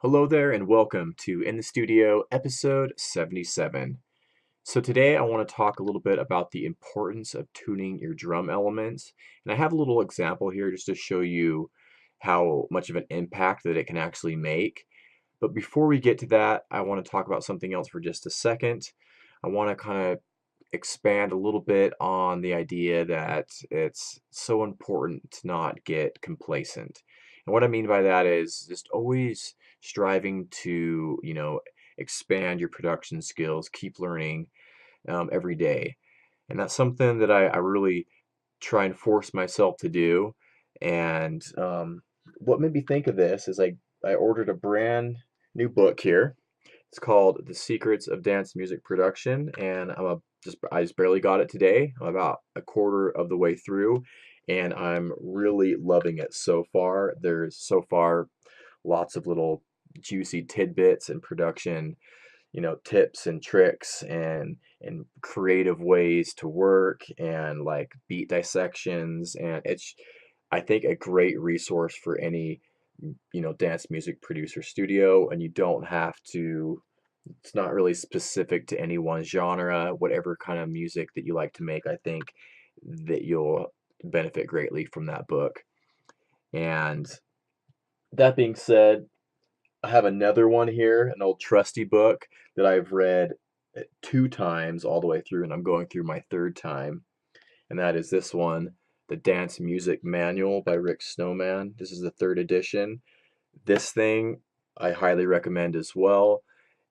Hello there and welcome to In the Studio episode 77. So today I want to talk a little bit about the importance of tuning your drum elements. And I have a little example here just to show you how much of an impact that it can actually make. But before we get to that, I want to talk about something else for just a second. I want to kind of expand a little bit on the idea that it's so important to not get complacent. And what I mean by that is just always striving to, expand your production skills, keep learning every day. And that's something that I really try and force myself to do. And what made me think of this is I ordered a brand new book here. It's called The Secrets of Dance Music Production, and I just barely got it today. I'm about a quarter of the way through, and I'm really loving it so far. There's so far lots of little juicy tidbits and production, tips and tricks and creative ways to work and like beat dissections, and it's I think a great resource for any dance music producer studio, and you don't have to it's not really specific to any one genre. Whatever kind of music that you like to make, I think that you'll benefit greatly from that book. And that being said, I have another one here, an old trusty book that I've read two times all the way through, and I'm going through my third time. And that is this one, The Dance Music Manual by Rick Snowman. This is the third edition. This thing I highly recommend as well.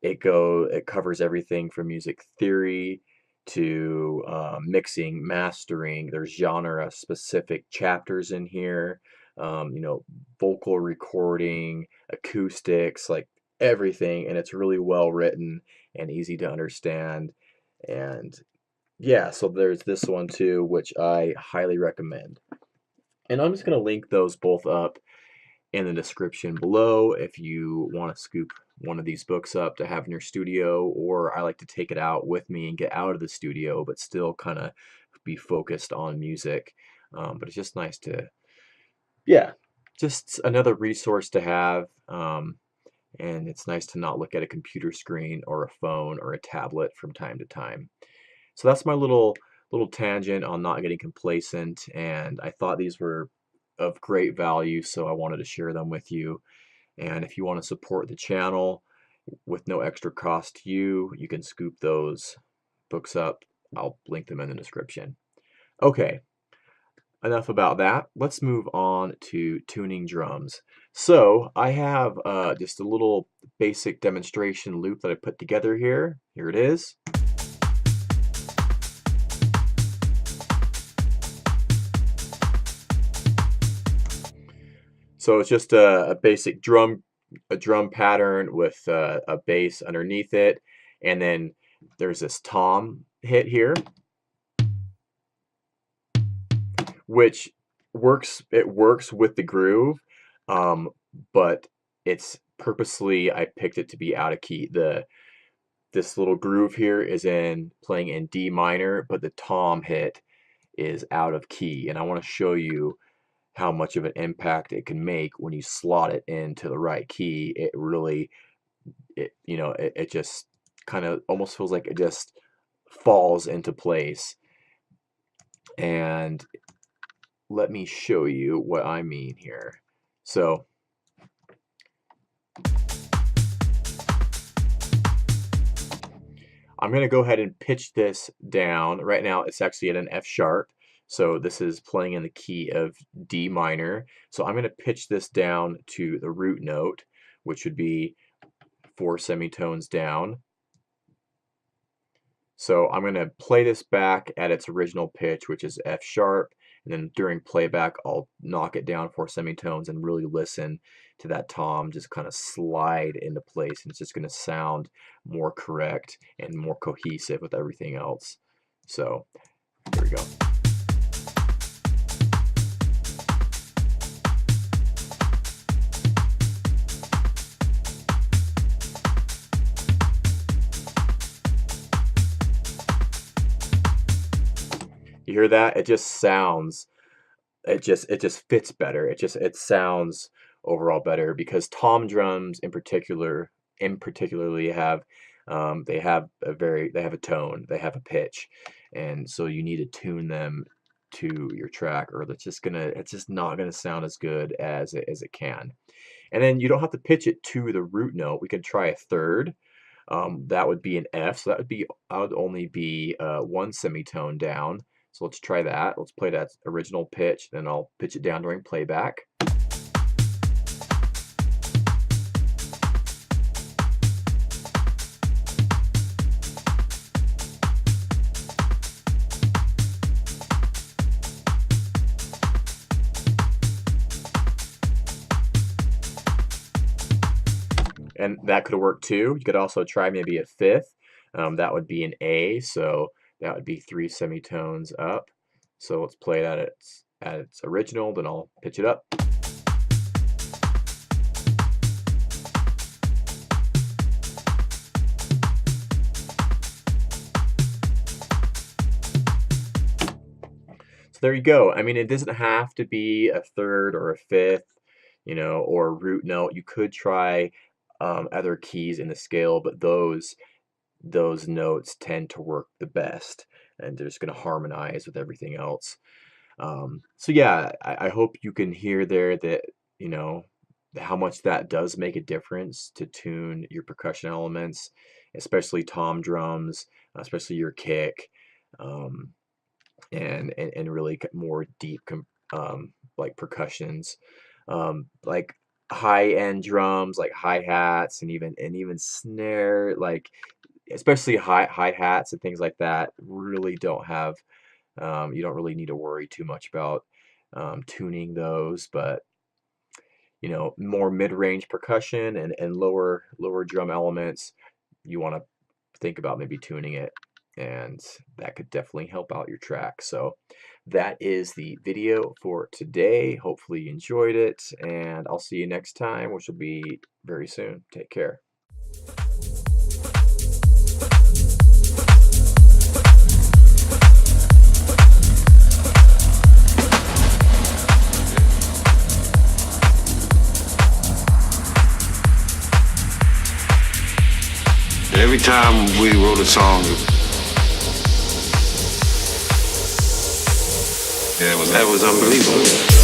It covers everything from music theory to mixing, mastering. There's genre specific chapters in here. Vocal recording, acoustics, like everything, and it's really well written and easy to understand. And yeah, so there's this one too, which I highly recommend. And I'm just going to link those both up in the description below if you want to scoop one of these books up to have in your studio, or I like to take it out with me and get out of the studio but still kind of be focused on music. But it's just nice to, yeah, just another resource to have. And it's nice to not look at a computer screen or a phone or a tablet from time to time. So that's my little tangent on not getting complacent, and I thought these were of great value, so I wanted to share them with you. And if you want to support the channel with no extra cost to you, you can scoop those books up. I'll link them in the description. Okay, enough about that. Let's move on to tuning drums. So I have just a little basic demonstration loop that I put together here. Here it is. So it's just a basic drum pattern with a bass underneath it, and then there's this tom hit here, which works. It works with the groove, but it's purposely I picked it to be out of key. This little groove here is playing in D minor, but the tom hit is out of key, and I want to show you how much of an impact it can make when you slot it into the right key. It really, it just kind of almost feels like it just falls into place. And let me show you what I mean here. So I'm going to go ahead and pitch this down. Right now it's actually at an F sharp. So this is playing in the key of D minor. So I'm going to pitch this down to the root note, which would be 4 semitones down. So I'm going to play this back at its original pitch, which is F sharp. And then during playback, I'll knock it down 4 semitones and really listen to that tom just kind of slide into place. And it's just going to sound more correct and more cohesive with everything else. So here we go. You hear that? It just sounds, it just fits better. It sounds overall better, because tom drums in particularly have they have a tone, they have a pitch, and so you need to tune them to your track, or it's just not gonna sound as good as it can. And then you don't have to pitch it to the root note. We could try a third. That would be an F, so I would only be one semitone down. So let's try that. Let's play that original pitch, then I'll pitch it down during playback. And that could work too. You could also try maybe a fifth. That would be an A, so that would be 3 semitones up. So let's play that at its original, then I'll pitch it up. So there you go. I mean, it doesn't have to be a third or a fifth, or a root note. You could try other keys in the scale, but those notes tend to work the best, and they're just going to harmonize with everything else. So yeah, I hope you can hear there that how much that does make a difference to tune your percussion elements, especially tom drums, especially your kick, and really more deep like percussions, like high-end drums like hi-hats, and even snare, like especially hi-hats and things like that, really don't have you don't really need to worry too much about tuning those. But more mid-range percussion and lower drum elements, you want to think about maybe tuning it, and that could definitely help out your track. So that is the video for today. Hopefully you enjoyed it, and I'll see you next time, which will be very soon. Take care. Every time we wrote a song, that was unbelievable.